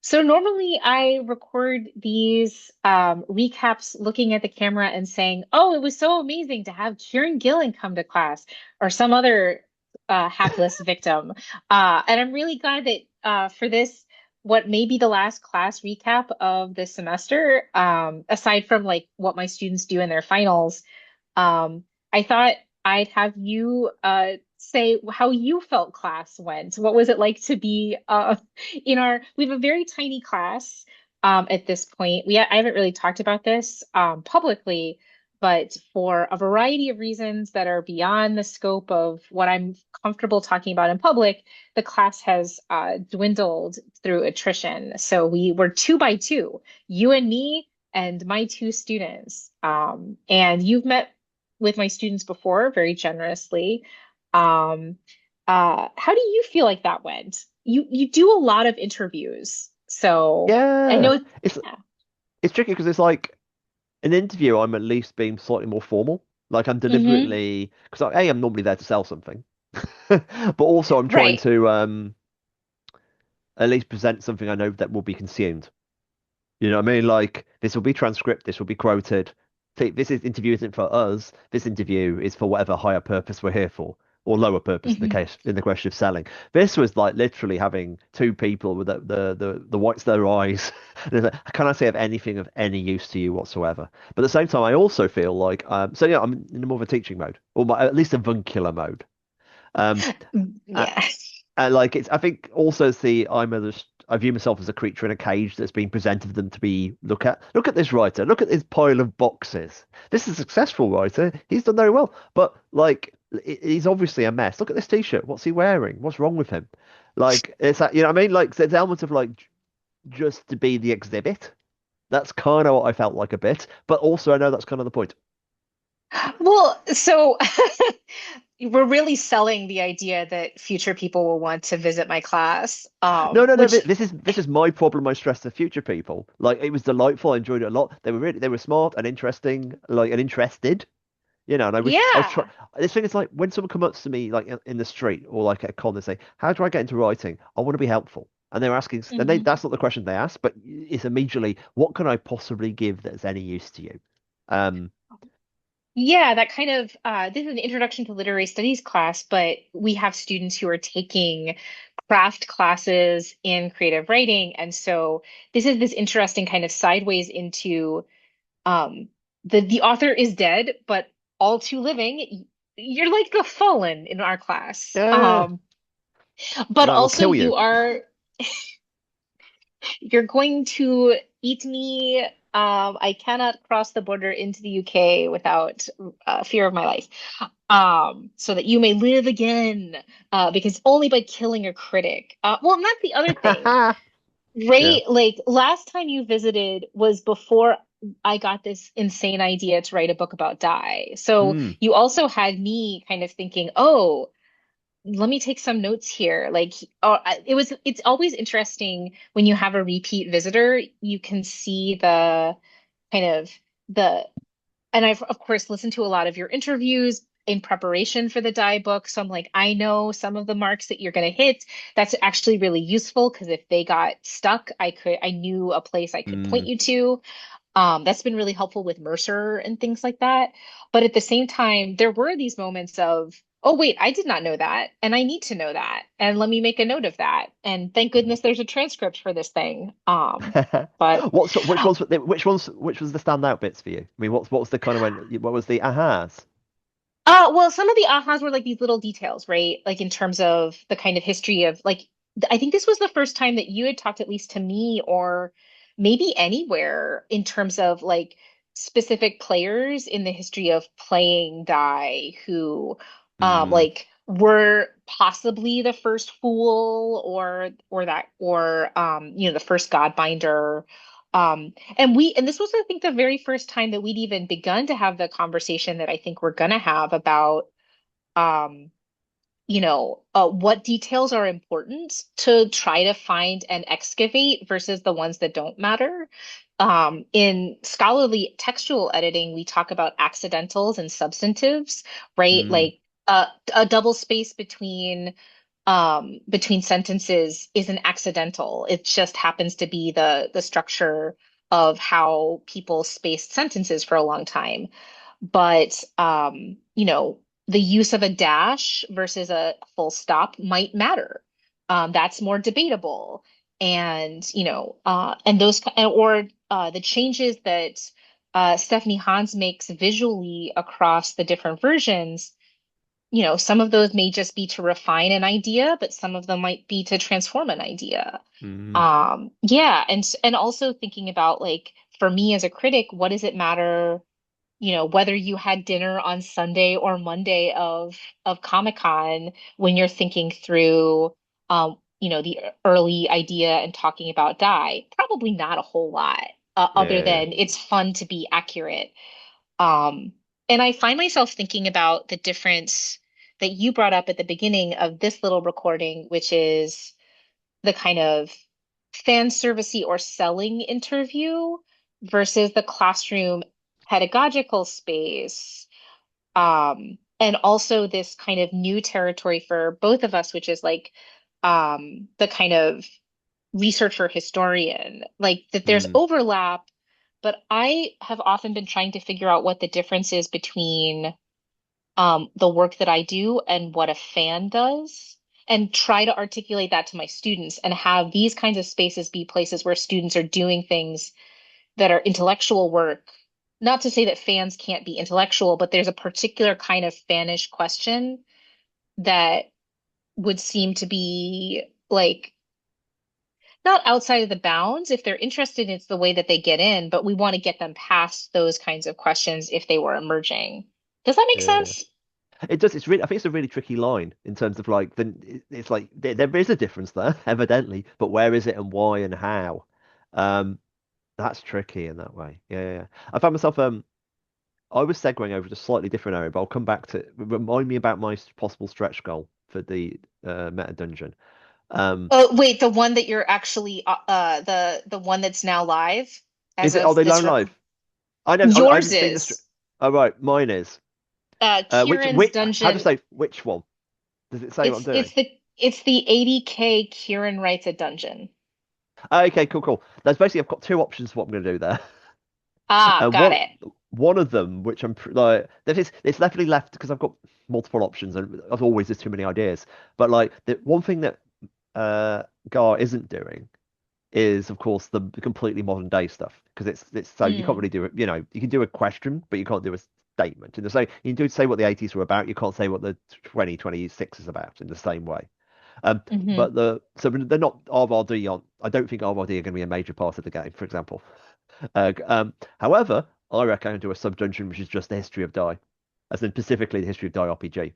So normally I record these recaps looking at the camera and saying, "Oh, it was so amazing to have Kieron Gillen come to class," or some other hapless victim. And I'm really glad that for this, what may be the last class recap of the semester, aside from like what my students do in their finals, I thought I'd have you say how you felt class went. What was it like to be in we have a very tiny class at this point. I haven't really talked about this publicly, but for a variety of reasons that are beyond the scope of what I'm comfortable talking about in public, the class has dwindled through attrition. So we were two by two, you and me and my two students. And you've met with my students before very generously. Um, how do you feel like that went? You do a lot of interviews, so I Yeah, know. it's Yeah. it's tricky because it's like an interview. I'm at least being slightly more formal. Like I'm Hmm. deliberately because I'm normally there to sell something, but also I'm trying Right. to at least present something I know that will be consumed. You know what I mean? Like this will be transcript, this will be quoted. This is interview isn't for us. This interview is for whatever higher purpose we're here for, or lower purpose in the Hmm. case in the question of selling. This was like literally having two people with the whites of their eyes. There's like, can I say of anything of any use to you whatsoever? But at the same time, I also feel like so yeah, I'm in more of a teaching mode, or at least a avuncular mode. Um, Yeah. and like it's, I think also it's the I view myself as a creature in a cage that's been presented for them to be look at. Look at this writer. Look at this pile of boxes. This is a successful writer. He's done very well, but like he's obviously a mess. Look at this t-shirt. What's he wearing? What's wrong with him? Like it's that you know what I mean? Like there's elements of like just to be the exhibit. That's kind of what I felt like a bit, but also I know that's kind of the point. Well, so we're really selling the idea that future people will want to visit my class, No, no, no. which This is my problem. I stress to future people. Like it was delightful. I enjoyed it a lot. They were smart and interesting, like and interested. You know, and I was trying. yeah. This thing is like when someone comes up to me like in the street or like at a con, they say, "How do I get into writing? I want to be helpful." And they're asking, and they Mhm. that's not the question they ask, but it's immediately, what can I possibly give that's any use to you? Um, Yeah, that kind of this is an introduction to literary studies class, but we have students who are taking craft classes in creative writing. And so this is this interesting kind of sideways into um the author is dead, but all too living. You're like the fallen in our class. yeah, But and I will also kill you. you're going to eat me. I cannot cross the border into the UK without fear of my life. So that you may live again, because only by killing a critic. Well, and that's the other thing, Yeah. right? Like last time you visited was before I got this insane idea to write a book about die. So Mm, you also had me kind of thinking, oh, let me take some notes here. Like, it's always interesting when you have a repeat visitor, you can see the kind of the, and I've of course listened to a lot of your interviews in preparation for the die book. So I'm like, I know some of the marks that you're going to hit. That's actually really useful because if they got stuck, I knew a place I could point mm. you to. That's been really helpful with Mercer and things like that. But at the same time, there were these moments of, oh, wait, I did not know that. And I need to know that. And let me make a note of that. And thank goodness there's a transcript for this thing. But Which was the standout bits for you? I mean, what was the kind of what was the ahas? well, some of the ahas were like these little details, right? Like in terms of the kind of history of like, I think this was the first time that you had talked, at least to me, or maybe anywhere, in terms of like specific players in the history of playing die who Mm, like were possibly the first fool or the first godbinder. And this was, I think, the very first time that we'd even begun to have the conversation that I think we're gonna have about, um, what details are important to try to find and excavate versus the ones that don't matter. In scholarly textual editing, we talk about accidentals and substantives, right? mm, Like a double space between between sentences isn't accidental. It just happens to be the structure of how people spaced sentences for a long time. But the use of a dash versus a full stop might matter. That's more debatable. And and those or the changes that Stephanie Hans makes visually across the different versions, some of those may just be to refine an idea, but some of them might be to transform an idea. Mm, Yeah, and also thinking about, like, for me as a critic, what does it matter, whether you had dinner on Sunday or Monday of Comic-Con when you're thinking through the early idea and talking about die? Probably not a whole lot, other yeah. than it's fun to be accurate. Um, and I find myself thinking about the difference that you brought up at the beginning of this little recording, which is the kind of fan servicey or selling interview versus the classroom pedagogical space. And also this kind of new territory for both of us, which is like the kind of researcher historian, like that there's Mm, overlap, but I have often been trying to figure out what the difference is between the work that I do and what a fan does, and try to articulate that to my students and have these kinds of spaces be places where students are doing things that are intellectual work. Not to say that fans can't be intellectual, but there's a particular kind of fanish question that would seem to be like not outside of the bounds. If they're interested, it's the way that they get in, but we want to get them past those kinds of questions if they were emerging. Does that make yeah. sense? It does. It's really. I think it's a really tricky line in terms of like it's like there is a difference there, evidently, but where is it and why and how? Um, that's tricky in that way. Yeah, yeah, yeah. I found myself. I was segueing over to a slightly different area, but I'll come back to remind me about my possible stretch goal for the meta dungeon. Um, Oh, wait, the one that you're actually the one that's now live as is it? Are of they this low record. life? I know. I Yours haven't seen the. is Oh right, mine is. Kieran's How to dungeon. say which one? Does it say what I'm It's doing? it's the it's the 80K Kieran writes a dungeon. Okay, cool, cool. That's basically I've got two options for what I'm going to do there. Ah, got One it. one of them, which like, that is it's definitely left because I've got multiple options and as always there's too many ideas. But like the one thing that Gar isn't doing is of course the completely modern day stuff because it's so you can't Mm, really do it. You can do a question, but you can't do a statement. In the same, you can do say what the 80s were about. You can't say what the 2026 is about in the same way. hmm But they're not RRD on. I don't think RRD are going to be a major part of the game, for example. However, I reckon I do a sub dungeon which is just the history of Die, as in specifically the history of Die RPG.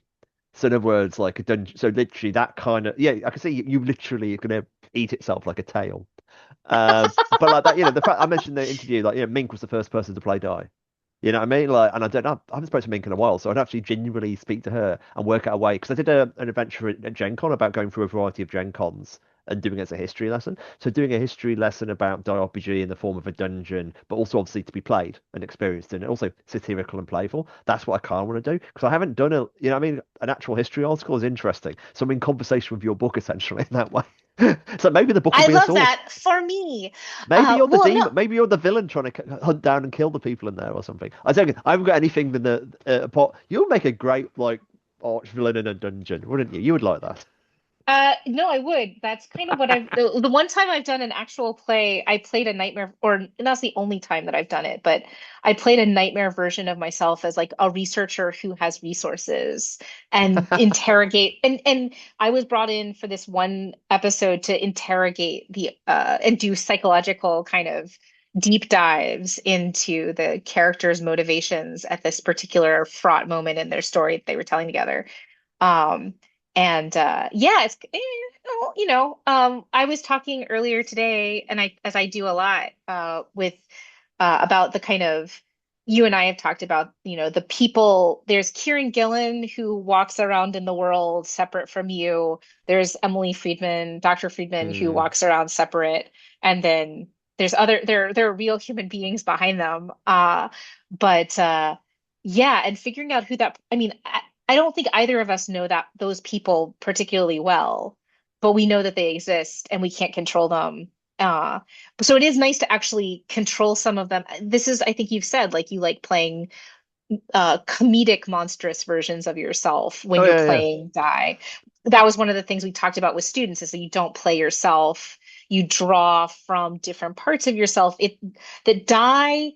So in other words, like a dungeon. So literally that kind of yeah, I can see you literally going to eat itself like a tail. But like that, the fact I mentioned in the interview, like Mink was the first person to play Die. You know what I mean? Like, and I don't know, I haven't spoken to Mink in a while, so I'd actually genuinely speak to her and work out a way. Because I did an adventure at Gen Con about going through a variety of Gen Cons and doing it as a history lesson. So doing a history lesson about RPG in the form of a dungeon, but also obviously to be played and experienced and also satirical and playful. That's what I kind of want to do. Because I haven't done what I mean? An actual history article is interesting. So I'm in conversation with your book essentially in that way. So maybe the book will I be a love source. that for me. Maybe you're the Well, no, demon. Maybe you're the villain trying to hunt down and kill the people in there or something. I don't. I haven't got anything in the pot. You would make a great like arch villain in a dungeon, wouldn't you? You would like that. no, I would. That's kind of what the one time I've done an actual play, I played a nightmare, or that's the only time that I've done it, but I played a nightmare version of myself as like a researcher who has resources and interrogate, and I was brought in for this one episode to interrogate the and do psychological kind of deep dives into the characters' motivations at this particular fraught moment in their story that they were telling together. Um, and yeah, I was talking earlier today, and as I do a lot, with about the kind of you and I have talked about, the people. There's Kieron Gillen who walks around in the world separate from you. There's Emily Friedman, Dr. Friedman, who Mm, walks around separate, and then there are real human beings behind them. But yeah, and figuring out who that. I mean, I don't think either of us know that those people particularly well, but we know that they exist and we can't control them. Uh, so it is nice to actually control some of them. This is, I think you've said, like you like playing comedic monstrous versions of yourself when Oh you're yeah, yeah. playing die. That was one of the things we talked about with students is that you don't play yourself. You draw from different parts of yourself. It that die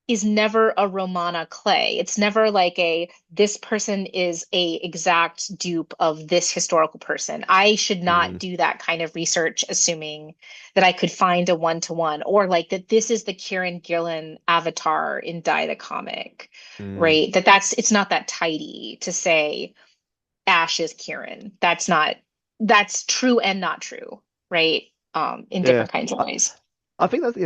is never a Romana clay. It's never like a this person is a exact dupe of this historical person. I should not Mm, do that kind of research assuming that I could find a one-to-one or like that this is the Kieron Gillen avatar in Die the comic, mm, right? It's not that tidy to say Ash is Kieran. That's true and not true, right? In yeah. different kinds of I, ways. I think that's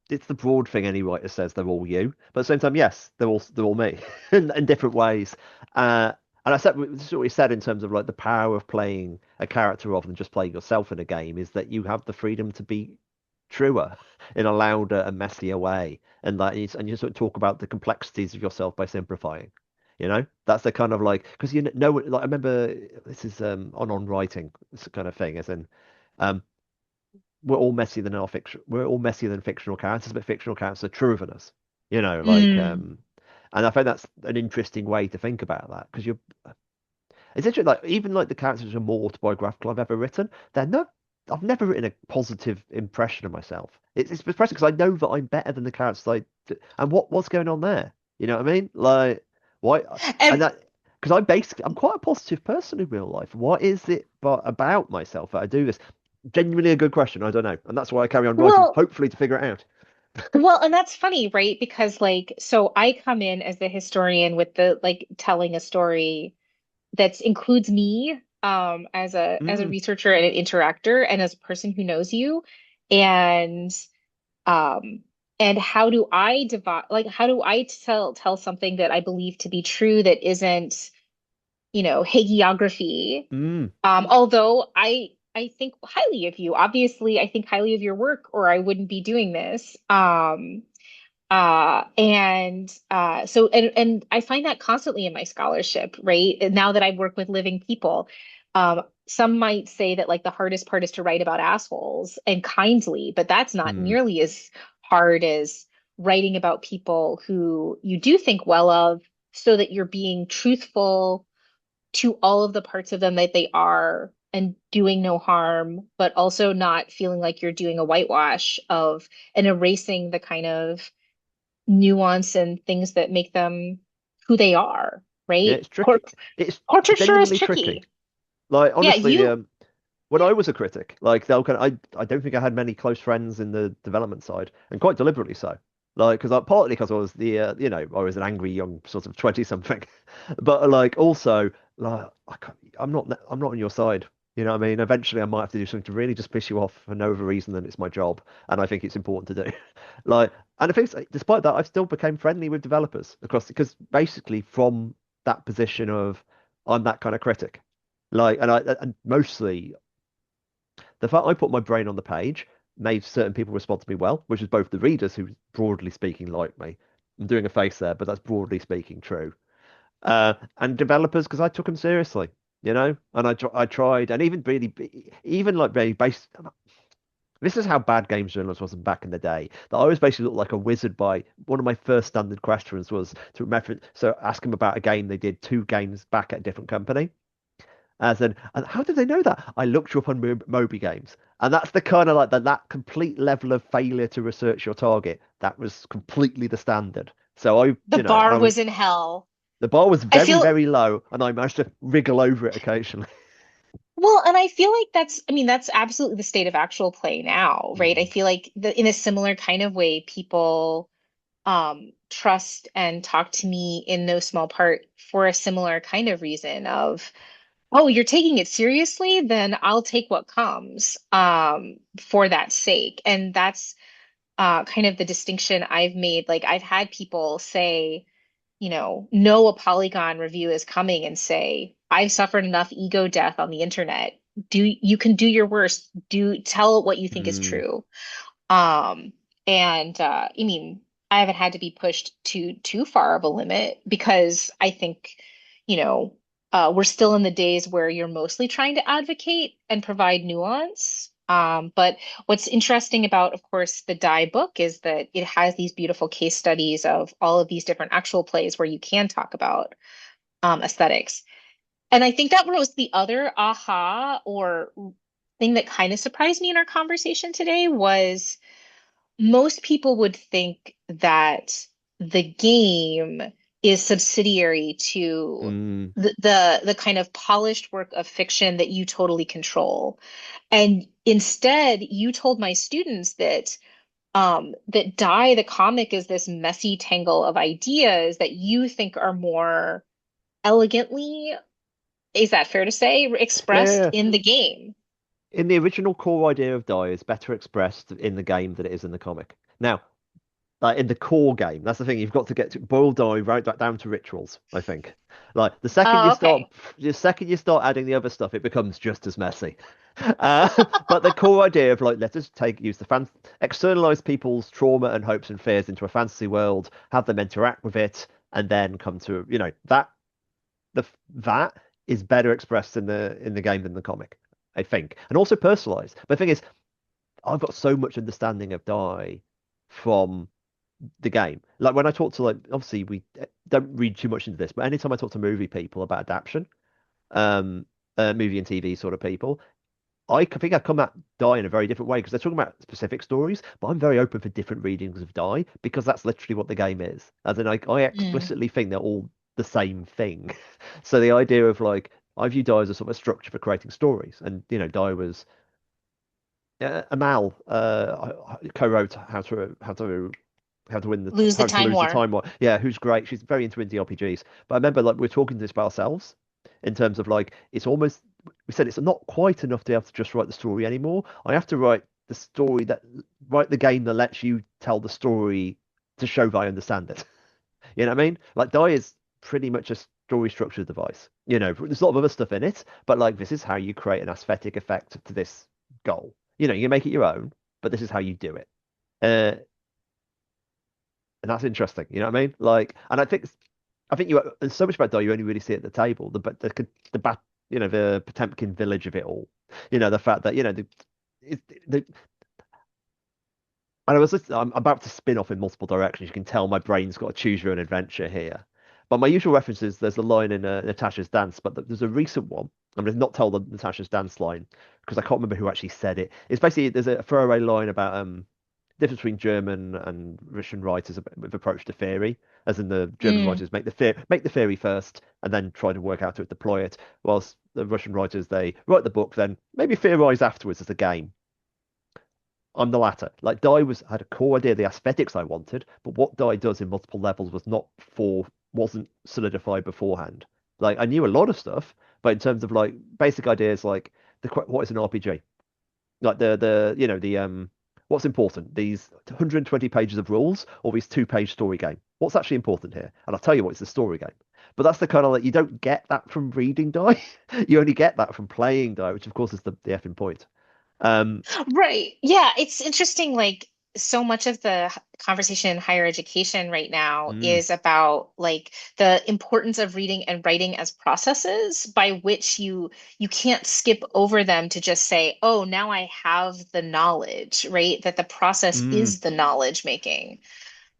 it's the broad thing any writer says they're all you, but at the same time, yes, they're all me in different ways. And I said this is what we said in terms of like the power of playing a character rather than just playing yourself in a game is that you have the freedom to be truer in a louder and messier way, and and you sort of talk about the complexities of yourself by simplifying. That's the kind of like because like I remember this is on writing this kind of thing, as in. Um, we're all messier than our fiction. We're all messier than fictional characters, but fictional characters are truer than us. Mm. And I find that's an interesting way to think about that because it's interesting. Like even like the characters are more autobiographical I've ever written. They're not. I've never written a positive impression of myself. It's depressing because I know that I'm better than the characters I do. And what's going on there? You know what I mean? Like why? And And that because I'm quite a positive person in real life. What is it but about myself that I do this? Genuinely a good question. I don't know, and that's why I carry on writing, well, hopefully to figure it out. and that's funny, right? Because like, so I come in as the historian with the like telling a story that includes me as a Mm, researcher and an interactor and as a person who knows you. And um and how do I tell something that I believe to be true that isn't, hagiography. mm, Although I think highly of you. Obviously, I think highly of your work, or I wouldn't be doing this. And so and I find that constantly in my scholarship, right? And now that I work with living people, some might say that like the hardest part is to write about assholes and kindly, but that's not mm. nearly as hard as writing about people who you do think well of, so that you're being truthful to all of the parts of them that they are and doing no harm, but also not feeling like you're doing a whitewash of and erasing the kind of nuance and things that make them who they are, Yeah, right? it's tricky. It's Portraiture is genuinely tricky. tricky. Like Yeah, honestly, you. when I was a critic, like they'll kind of, I don't think I had many close friends in the development side, and quite deliberately so. Like, because partly because I was I was an angry young sort of 20 something, but like also like I'm not on your side. You know what I mean? Eventually, I might have to do something to really just piss you off for no other reason than it's my job, and I think it's important to do. Like, and I think despite that, I've still became friendly with developers across because basically from that position of I'm that kind of critic. Like, and mostly the fact I put my brain on the page made certain people respond to me well, which is both the readers who, broadly speaking, like me. I'm doing a face there, but that's broadly speaking true. And developers because I took them seriously, and I tried, and even really, even like very based. This is how bad games journalism was back in the day. That I was basically looked like a wizard by one of my first standard questions was to reference, so ask them about a game they did 2 games back at a different company. As in, and how did they know that? I looked you up on Moby Games, and that's the kind of like that complete level of failure to research your target. That was completely the standard. So The bar was in hell. the bar was I very feel very low, and I managed to wriggle over it occasionally. well, and I feel like I mean, that's absolutely the state of actual play now, right? I Mm, feel like in a similar kind of way, people trust and talk to me in no small part for a similar kind of reason of, oh, you're taking it seriously, then I'll take what comes for that sake. And that's kind of the distinction I've made. Like I've had people say, know a Polygon review is coming and say, I've suffered enough ego death on the internet. You can do your worst. Do tell what you think is mm, true. Um, and I mean, I haven't had to be pushed too far of a limit because I think you know, we're still in the days where you're mostly trying to advocate and provide nuance. But what's interesting about, of course, the Die book is that it has these beautiful case studies of all of these different actual plays where you can talk about aesthetics. And I think that was the other aha or thing that kind of surprised me in our conversation today was most people would think that the game is subsidiary to Mm. the kind of polished work of fiction that you totally control. And instead, you told my students that that Die the comic is this messy tangle of ideas that you think are more elegantly, is that fair to say, Yeah, yeah, expressed yeah. in the game? In the original core idea of Die is better expressed in the game than it is in the comic. Now, like in the core game, that's the thing. You've got to get to boil Die right back down to rituals, I think. Like Oh, okay. the second you start adding the other stuff, it becomes just as messy. Uh, but the core idea of like, let's just use the externalize people's trauma and hopes and fears into a fantasy world, have them interact with it, and then come to, that is better expressed in the game than the comic, I think, and also personalized. But the thing is, I've got so much understanding of Die from the game. Like when I talk to like, obviously we don't read too much into this, but anytime I talk to movie people about adaptation, um, movie and TV sort of people, think I come at Die in a very different way because they're talking about specific stories, but I'm very open for different readings of Die because that's literally what the game is. As in, I Mm. explicitly think they're all the same thing. So the idea of like, I view Die as a sort of structure for creating stories, and Die was Amal co-wrote Lose the how to time lose the war. time war. Yeah, who's great. She's very into indie RPGs. But I remember like we are talking this about ourselves in terms of like it's almost we said it's not quite enough to have to just write the story anymore. I have to write the game that lets you tell the story to show that I understand it. You know what I mean? Like Die is pretty much a story structure device. There's a lot of other stuff in it, but like this is how you create an aesthetic effect to this goal. You can make it your own, but this is how you do it. Uh, and that's interesting. You know what I mean? Like, and I think there's so much about Die you only really see at the table. The bat, the Potemkin village of it all. The fact that the and I'm about to spin off in multiple directions. You can tell my brain's got to choose your own adventure here. But my usual reference is there's a line in Natasha's dance, but there's a recent one. I'm going to not tell the Natasha's dance line because I can't remember who actually said it. It's basically there's a throwaway line about difference between German and Russian writers with approach to theory, as in the German Mm. writers make the theory first and then try to work out how to deploy it, whilst the Russian writers they write the book, then maybe theorize afterwards as a game. I'm the latter. Like had a core idea of the aesthetics I wanted, but what Die does in multiple levels wasn't solidified beforehand. Like I knew a lot of stuff, but in terms of like basic ideas like what is an RPG? Like the what's important? These 120 pages of rules or these two-page story game? What's actually important here? And I'll tell you what, it's the story game. But that's the kind of like you don't get that from reading Die. You only get that from playing Die, which of course is the effing point. Um, Right. Yeah, it's interesting. Like, so much of the conversation in higher education right now mm, is about like the importance of reading and writing as processes by which you can't skip over them to just say, "Oh, now I have the knowledge," right? That the process mm. is the knowledge making.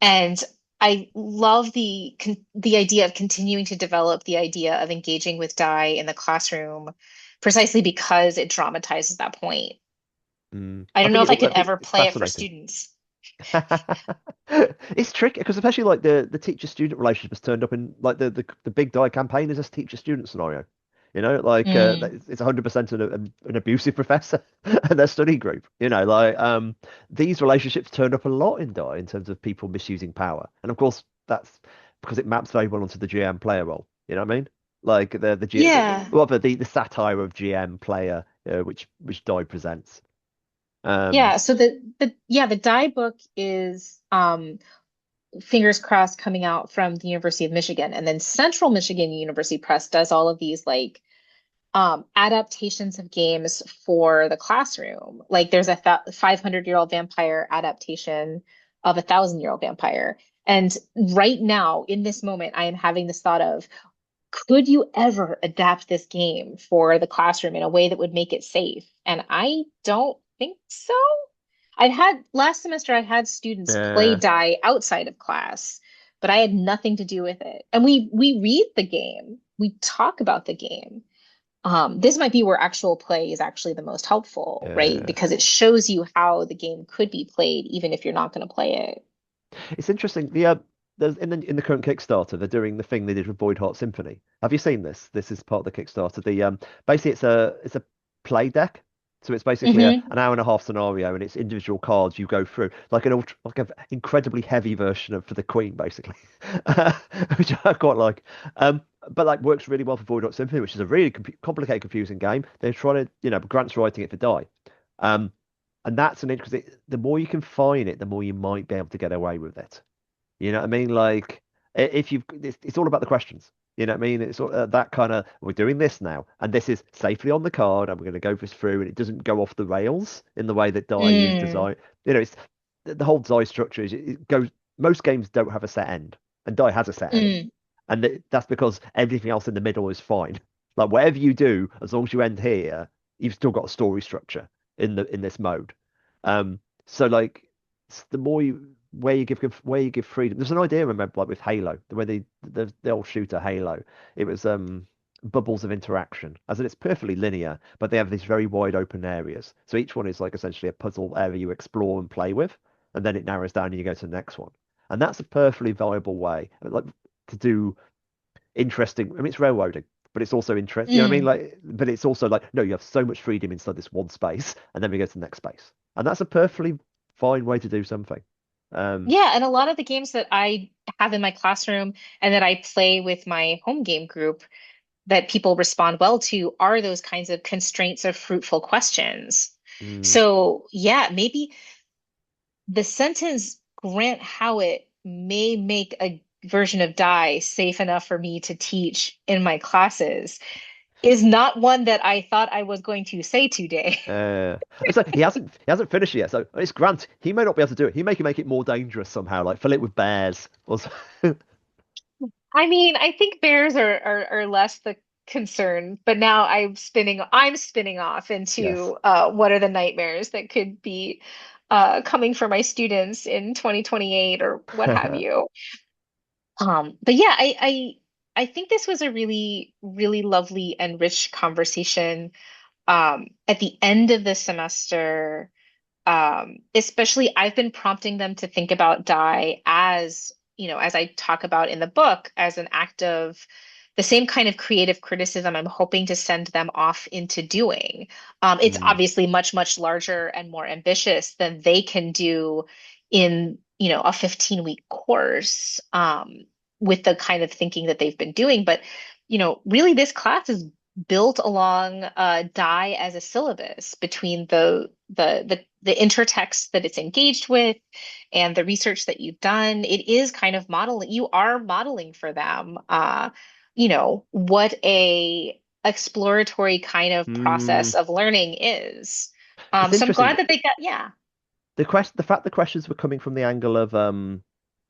And I love the idea of continuing to develop the idea of engaging with Die in the classroom precisely because it dramatizes that point. I I don't know think if I could I think ever it's play it for fascinating. students. It's tricky because especially like the teacher student relationship has turned up in like the big Die campaign is a teacher student scenario. Like Mm. it's 100% an abusive professor and their study group. Like these relationships turned up a lot in Die in terms of people misusing power, and of course that's because it maps very well onto the GM player role. You know what I mean? Like Yeah. the satire of GM player which Die presents. Um, Yeah. So the Die book is fingers crossed coming out from the University of Michigan. And then Central Michigan University Press does all of these like adaptations of games for the classroom. Like there's a 500-year-old vampire adaptation of a 1,000-year-old vampire. And right now, in this moment, I am having this thought of could you ever adapt this game for the classroom in a way that would make it safe? And I don't think so. I had last semester, I had students play Uh, die outside of class, but I had nothing to do with it. And we read the game, we talk about the game. This might be where actual play is actually the most helpful, right? uh, Because it shows you how the game could be played, even if you're not going to play it. it's interesting. There's in the current Kickstarter, they're doing the thing they did with Void Heart Symphony. Have you seen this? This is part of the Kickstarter. Basically it's a play deck. So it's basically Hmm. an hour and a half scenario, and it's individual cards you go through, like an incredibly heavy version of For the Queen, basically, which I quite like. But like works really well for Void Heart Symphony, which is a really complicated, confusing game. They're trying to, Grant's writing it for Die. Um, and that's an interesting. The more you confine it, the more you might be able to get away with it. You know what I mean? Like if you've, it's all about the questions. You know what I mean? It's all, that kind of, we're doing this now, and this is safely on the card, and we're going to go this through, and it doesn't go off the rails in the way that DIE is Mm, designed. It's the whole DIE structure is it goes. Most games don't have a set end, and DIE has a set end, mm, and that's because everything else in the middle is fine. Like whatever you do, as long as you end here, you've still got a story structure in this mode. So like the more you where you give freedom. There's an idea, remember, like with Halo, the way the old shooter Halo, it was bubbles of interaction, as in it's perfectly linear, but they have these very wide open areas. So each one is like essentially a puzzle area you explore and play with, and then it narrows down and you go to the next one. And that's a perfectly viable way, like to do interesting. I mean, it's railroading, but it's also interesting. You know what I mean? mm. Like, but it's also like, no, you have so much freedom inside this one space, and then we go to the next space, and that's a perfectly fine way to do something. Um, Yeah, and a lot of the games that I have in my classroom and that I play with my home game group that people respond well to are those kinds of constraints of fruitful questions. mm. So, yeah, maybe the sentence Grant Howitt may make a version of die safe enough for me to teach in my classes is not one that I thought I was going to say today. So he hasn't finished yet. So it's Grant. He may not be able to do it. He may can make it more dangerous somehow, like fill it with bears or so. I mean, I think bears are less the concern, but now I'm spinning off Yes. into what are the nightmares that could be coming for my students in 2028 or what have you. But yeah, I think this was a really, really lovely and rich conversation. At the end of the semester, especially I've been prompting them to think about die as, as I talk about in the book, as an act of the same kind of creative criticism I'm hoping to send them off into doing. It's Mm. obviously much, much larger and more ambitious than they can do in, a 15-week course, with the kind of thinking that they've been doing. But, really this class is built along die as a syllabus between the intertext that it's engaged with and the research that you've done. It is kind of modeling. You are modeling for them, what a exploratory kind of Mm. process of learning is. It's So I'm glad interesting. that they got, yeah. The fact the questions were coming from the angle of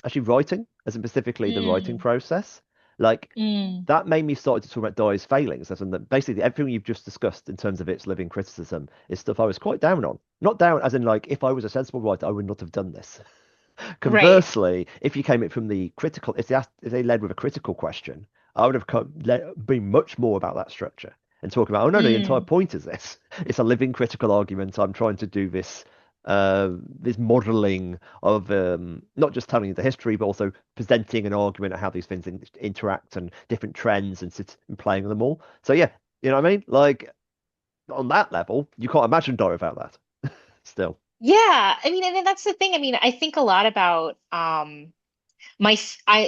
actually writing, as in specifically the writing Mm, process, like mm, that made me start to talk about Dye's failings, as in that basically everything you've just discussed in terms of its living criticism is stuff I was quite down on. Not down as in like if I was a sensible writer, I would not have done this. right. Conversely, if you came at it from the critical, if they led with a critical question, I would have been much more about that structure and talking about, oh no, no, the entire Mm, point is this. It's a living critical argument. I'm trying to do this modeling of not just telling you the history, but also presenting an argument of how these things interact and different trends and playing them all. So yeah, you know what I mean? Like on that level, you can't imagine Dora without that. Still. yeah. I mean, and then that's the thing. I mean, I think a lot about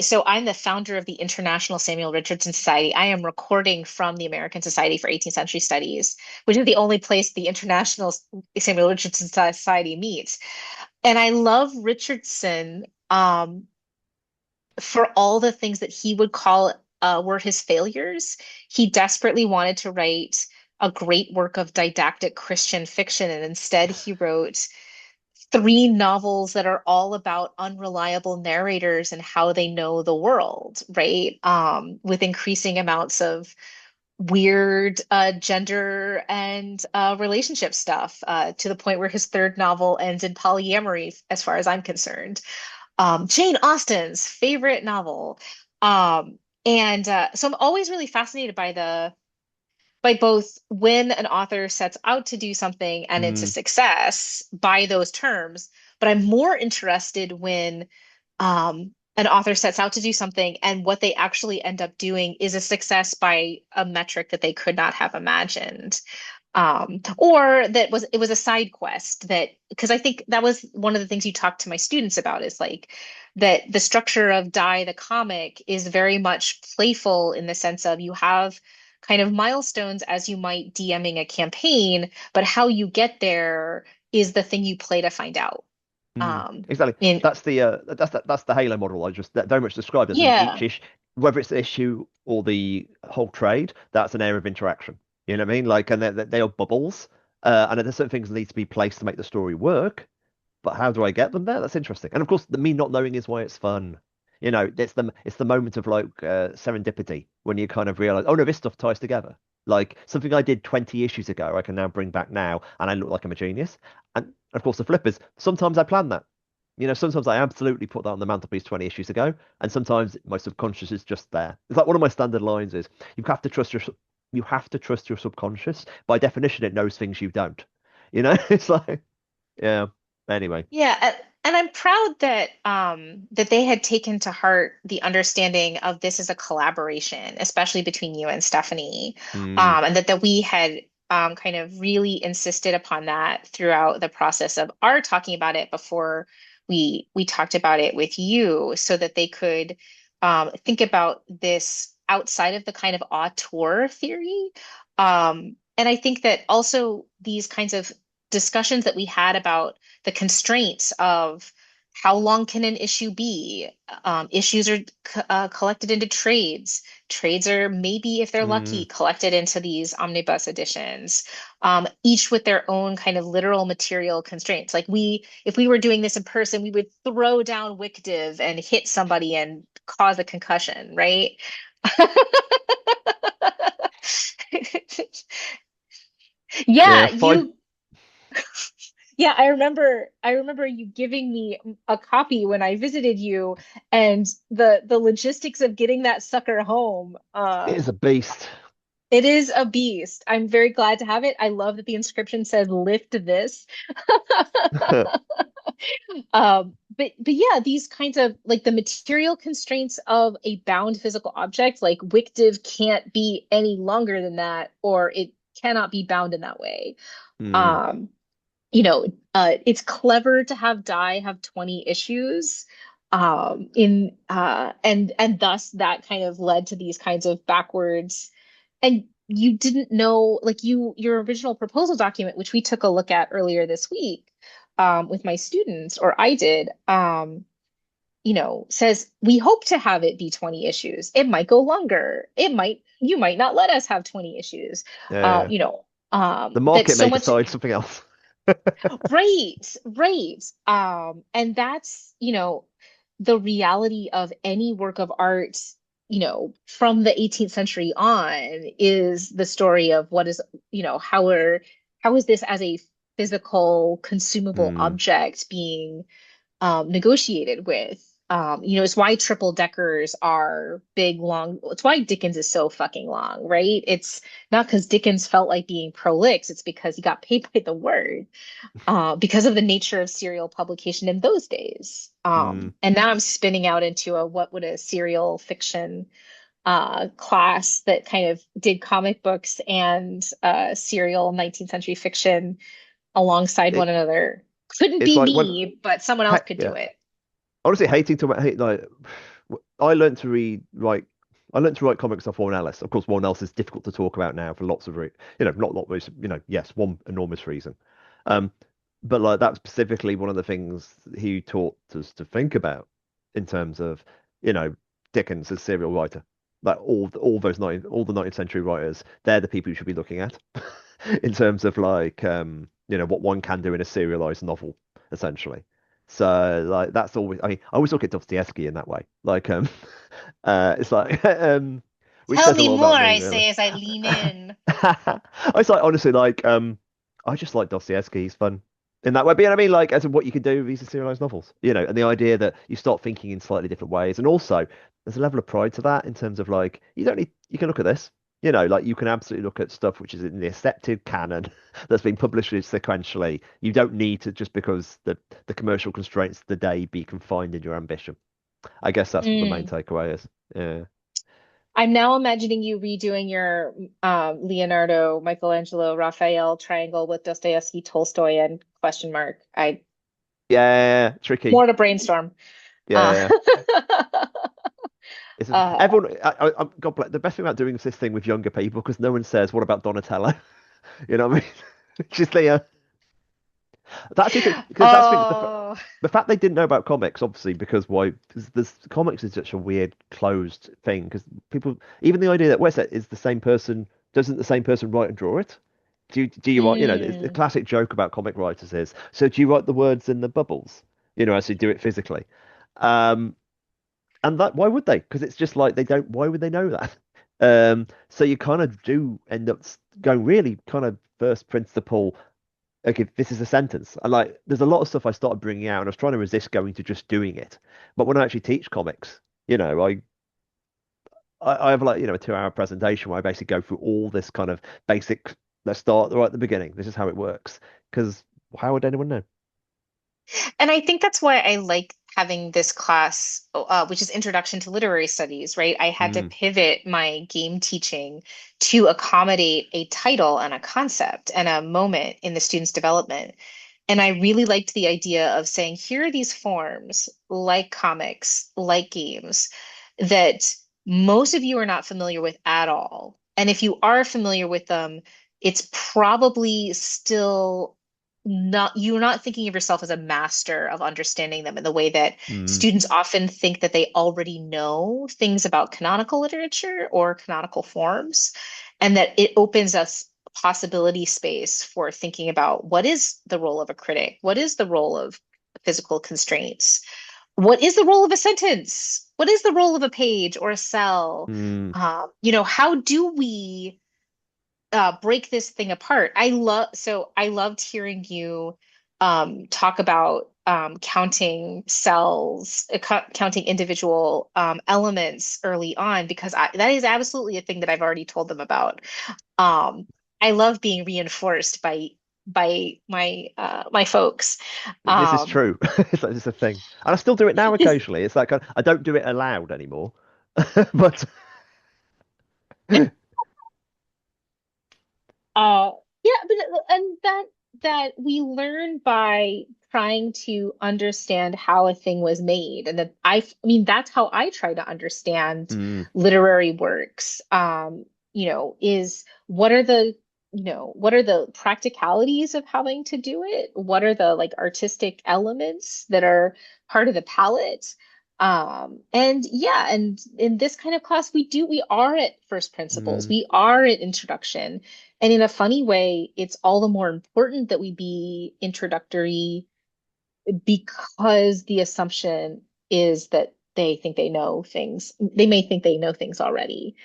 so I'm the founder of the International Samuel Richardson Society. I am recording from the American Society for 18th Century Studies, which is the only place the International Samuel Richardson Society meets. And I love Richardson for all the things that he would call were his failures. He desperately wanted to write a great work of didactic Christian fiction, and instead he wrote three novels that are all about unreliable narrators and how they know the world, right? With increasing amounts of weird gender and relationship stuff to the point where his third novel ends in polyamory, as far as I'm concerned. Jane Austen's favorite novel. And so I'm always really fascinated by both when an author sets out to do something and it's a Mm, success by those terms, but I'm more interested when an author sets out to do something and what they actually end up doing is a success by a metric that they could not have imagined. Or that was it was a side quest that because I think that was one of the things you talked to my students about is like that the structure of Die the comic is very much playful in the sense of you have kind of milestones as you might DMing a campaign, but how you get there is the thing you play to find out. exactly. In That's the Halo model I just that very much described as in each Yeah. issue, whether it's the issue or the whole trade, that's an area of interaction. You know what I mean? Like, and they are bubbles, and there's certain things that need to be placed to make the story work. But how do I get them there? That's interesting. And of course, the me not knowing is why it's fun. You know, it's the moment of like serendipity when you kind of realize, oh no, this stuff ties together. Like something I did 20 issues ago, I can now bring back now, and I look like I'm a genius. And of course, the flip is sometimes I plan that. You know, sometimes I absolutely put that on the mantelpiece 20 issues ago, and sometimes my subconscious is just there. It's like one of my standard lines is, you have to trust you have to trust your subconscious. By definition, it knows things you don't. You know, it's like, yeah. Anyway. Yeah, and I'm proud that that they had taken to heart the understanding of this as a collaboration, especially between you and Stephanie, Mm, and that we had kind of really insisted upon that throughout the process of our talking about it before we talked about it with you, so that they could think about this outside of the kind of auteur theory. And I think that also these kinds of discussions that we had about the constraints of how long can an issue be? Issues are collected into trades. Trades are maybe, if they're lucky, mm. collected into these omnibus editions, each with their own kind of literal material constraints. Like if we were doing this in person, we would throw down WICDIV and hit somebody and cause a concussion, right? Yeah, Yeah, five. yeah, I remember you giving me a copy when I visited you and the logistics of getting that sucker home. It is a beast. It is a beast. I'm very glad to have it. I love that the inscription says lift this. But yeah, these kinds of like the material constraints of a bound physical object, like WICDIV can't be any longer than that, or it cannot be bound in that way. Mm, Um, it's clever to have Die have 20 issues. In and thus that kind of led to these kinds of backwards. And you didn't know, like your original proposal document, which we took a look at earlier this week, with my students, or I did, says we hope to have it be 20 issues. It might go longer. You might not let us have 20 issues. yeah, yeah. The That market so may much. decide something else. Right, right. And that's, the reality of any work of art, from the 18th century on is the story of what is, how is this as a physical, consumable Mm, object being negotiated with. It's why triple deckers are big, long. It's why Dickens is so fucking long, right? It's not because Dickens felt like being prolix, it's because he got paid by the word because of the nature of serial publication in those days. mm. And now I'm spinning out into a what would a serial fiction class that kind of did comic books and serial 19th century fiction alongside one It another. Couldn't it's be like when me, but someone else could do yeah. it. Honestly, hating to hate like I learned to read write. I learned to write comics off Warren Ellis. Of course, Warren Ellis is difficult to talk about now for lots of not lot most yes, one enormous reason. Um, but like that's specifically one of the things he taught us to think about in terms of you know Dickens as serial writer. Like all the 19th century writers, they're the people you should be looking at in terms of like what one can do in a serialized novel. essentially. So like that's always, I mean, I always look at Dostoevsky in that way. Like it's like which Tell says a me lot more, about me, I really. say as I lean in. It's like honestly like I just like Dostoevsky. He's fun in that way. But you know what I mean? Like as in what you can do with these serialized novels, you know, and the idea that you start thinking in slightly different ways. And also there's a level of pride to that in terms of like you don't need you can look at this. You know, like you can absolutely look at stuff which is in the accepted canon that's been published sequentially. You don't need to just because the commercial constraints of the day be confined in your ambition. I guess that's what the main Mm. takeaway is. Yeah. I'm now imagining you redoing your Leonardo, Michelangelo, Raphael triangle with Dostoevsky, Tolstoy, and question mark. I Yeah, tricky. more to brainstorm. Yeah, Uh, yeah. It's just, uh, everyone. God bless. The best thing about doing this thing with younger people because no one says, "What about Donatello?" You know what I mean? Just the that's the thing because that's oh, the fact they didn't know about comics, obviously, because why? Because this comics is such a weird closed thing. Because people, even the idea that what's that is the same person, doesn't the same person write and draw it? Do you write? You know, the mm. classic joke about comic writers is, so do you write the words in the bubbles? You know, as you do it physically. Um, and that why would they? Because it's just like they don't. Why would they know that? So you kind of do end up going really kind of first principle. Okay, this is a sentence. And like, there's a lot of stuff I started bringing out, and I was trying to resist going to just doing it. But when I actually teach comics, you know, I have like, you know, a 2 hour presentation where I basically go through all this kind of basic. Let's start right at the beginning. This is how it works. Because how would anyone know? And I think that's why I like having this class, which is Introduction to Literary Studies, right? I had to Mm, pivot my game teaching to accommodate a title and a concept and a moment in the student's development. And I really liked the idea of saying, here are these forms, like comics, like games, that most of you are not familiar with at all. And if you are familiar with them, it's probably still not, you're not thinking of yourself as a master of understanding them in the way that mm, students often think that they already know things about canonical literature or canonical forms, and that it opens us possibility space for thinking about what is the role of a critic, what is the role of physical constraints, what is the role of a sentence, what is the role of a page or a cell. mm. How do we break this thing apart? I loved hearing you talk about counting cells, counting individual elements early on, because that is absolutely a thing that I've already told them about. um, I love being reinforced by my folks. This is Um, true. It's like, it's a thing. And I still do it now occasionally. It's like I don't do it aloud anymore. But uh, yeah, but and that we learn by trying to understand how a thing was made, and that I mean that's how I try to understand mm, literary works. Is what are the practicalities of having to do it? What are the like artistic elements that are part of the palette? And yeah, and in this kind of class, we are at first principles, mm, we are at introduction. And in a funny way, it's all the more important that we be introductory because the assumption is that they think they know things. They may think they know things already.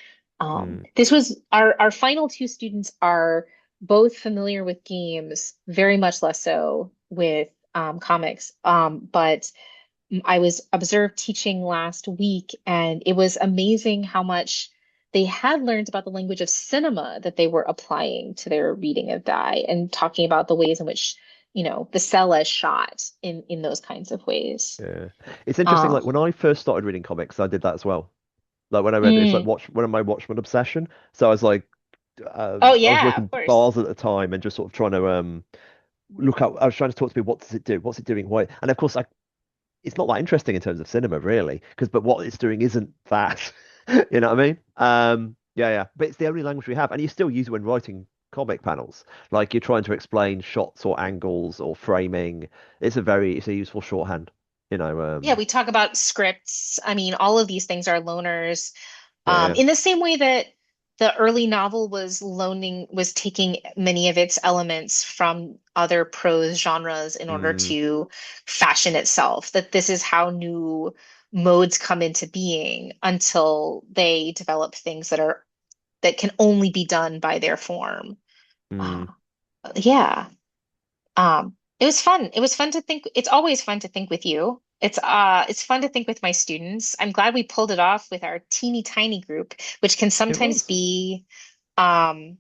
mm, This was our final two students are both familiar with games, very much less so with comics. But I was observed teaching last week, and it was amazing how much they had learned about the language of cinema that they were applying to their reading of Die and talking about the ways in which, the cell is shot in those kinds of ways. yeah. It's interesting. Uh, Like when I first started reading comics, I did that as well. Like when I read it's like mm. watch one of my Watchmen obsession. So I was like, Oh I was yeah, working of course. bars at the time and just sort of trying to look out. I was trying to talk to people. What does it do? What's it doing? Why? And of course, it's not that interesting in terms of cinema, really, because but what it's doing isn't that. You know what I mean? Yeah, yeah. But it's the only language we have, and you still use it when writing comic panels. Like you're trying to explain shots or angles or framing. It's a useful shorthand. You know, Yeah, we talk about scripts. I mean, all of these things are loners. yeah, In the same way that the early novel was taking many of its elements from other prose genres in order Mm, to fashion itself, that this is how new modes come into being until they develop things that can only be done by their form. mm. Uh, yeah. It was fun. It was fun to think. It's always fun to think with you. It's fun to think with my students. I'm glad we pulled it off with our teeny tiny group, which can It sometimes was. be um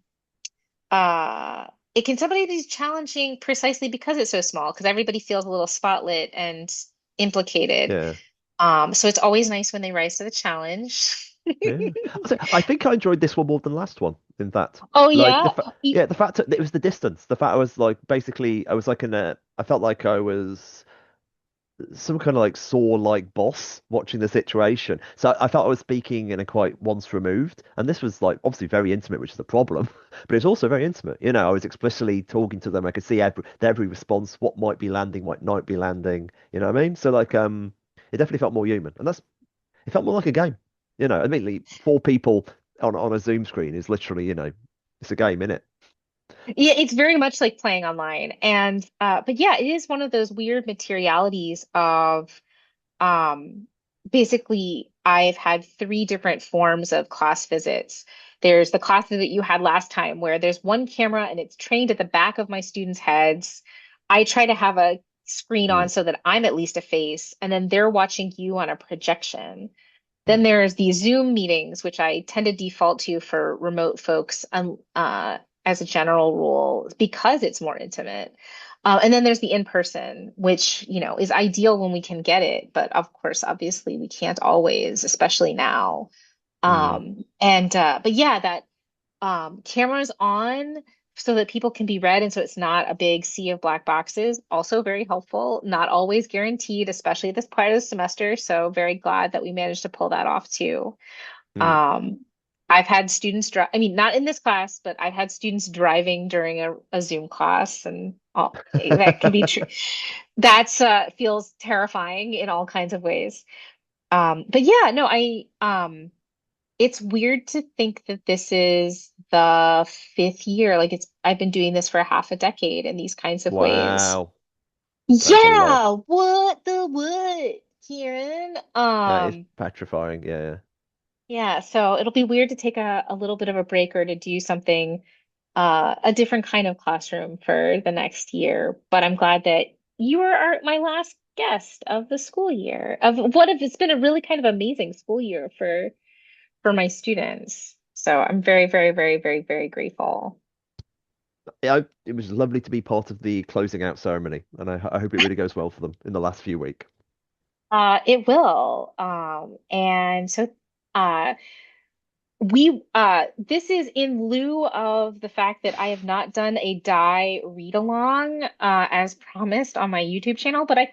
it can sometimes be challenging precisely because it's so small, because everybody feels a little spotlit and implicated. Yeah. So it's always nice when they rise to the challenge. Yeah, I think I enjoyed this one more than the last one. In fact, Oh like yeah. yeah, the fact that it was the distance. The fact I was like basically I was like in a I felt like I was some kind of like Saw-like boss watching the situation. So I felt I was speaking in a quite once removed, and this was like obviously very intimate, which is the problem, but it's also very intimate. You know, I was explicitly talking to them. I could see every response, what might be landing, what might be landing. You know what I mean? So like it definitely felt more human, and that's it felt more like a game. You know, admittedly, four people on a Zoom screen is literally, you know, it's a game, isn't it? Yeah, it's very much like playing online. And but yeah, it is one of those weird materialities of um basically I've had three different forms of class visits. There's the class visit you had last time where there's one camera and it's trained at the back of my students' heads. I try to have a screen on Mm, so that I'm at least a face, and then they're watching you on a projection. Then mm, there's the Zoom meetings, which I tend to default to for remote folks, as a general rule, because it's more intimate. And then there's the in-person, which, is ideal when we can get it, but of course, obviously, we can't always, especially now. mm. But yeah, that cameras on so that people can be read, and so it's not a big sea of black boxes. Also very helpful. Not always guaranteed, especially this part of the semester. So very glad that we managed to pull that off too. Mm. Um, I've had students drive. I mean, not in this class, but I've had students driving during a Zoom class, and that can be true. That's feels terrifying in all kinds of ways. But yeah, no, it's weird to think that this is the fifth year. Like I've been doing this for half a decade in these kinds of ways. Wow, that is a lot. Yeah, what the what, Kieran? That is petrifying. Yeah. Yeah, so it'll be weird to take a little bit of a break or to do something, a different kind of classroom for the next year. But I'm glad that you are my last guest of the school year. Of what if it's been a really kind of amazing school year for my students. So I'm very, very, very, very, very grateful. Yeah, it was lovely to be part of the closing out ceremony, and I hope it really goes well for them in the last few weeks. It will. And so uh we this is in lieu of the fact that I have not done a die read along as promised on my YouTube channel, but I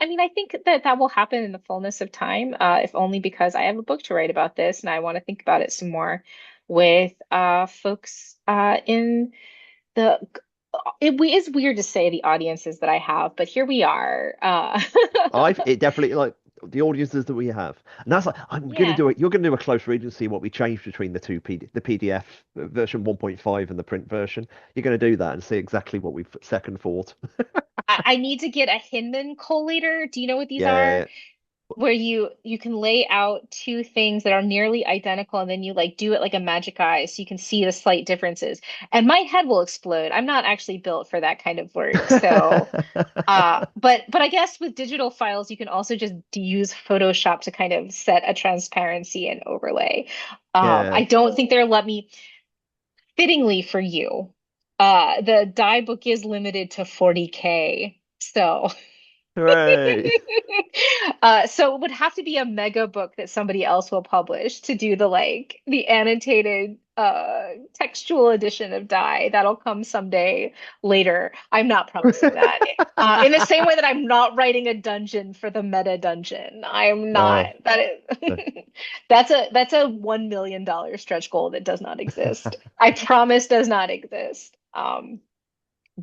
mean I think that that will happen in the fullness of time, if only because I have a book to write about this and I want to think about it some more with folks in the it is weird to say the audiences that I have, but here we are. I've it definitely like the audiences that we have, and that's like I'm gonna Yeah. do it. You're gonna do a close read and see what we changed between the PDF version 1.5 and the print version. You're gonna do that and see exactly what we've second thought. I need to get a Hinman collator. Do you know what these are? Yeah, Where you can lay out two things that are nearly identical and then you like do it like a magic eye so you can see the slight differences. And my head will explode. I'm not actually built for that kind of work. So but I guess with digital files, you can also just use Photoshop to kind of set a transparency and overlay. yeah. I don't think they'll let me, fittingly for you. The die book is limited to 40K. So Hooray. so it would have to be a mega book that somebody else will publish to do the annotated textual edition of Die. That'll come someday later. I'm not promising that. In the same way that I'm not writing a dungeon for the meta dungeon. I'm not. Oh, That is that's a $1 million stretch goal that does not exist. I promise does not exist.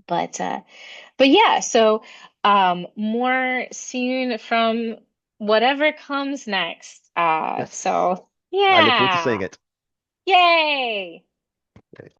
But yeah, so more soon from whatever comes next. yes. So I look forward to seeing yeah. it. Yay!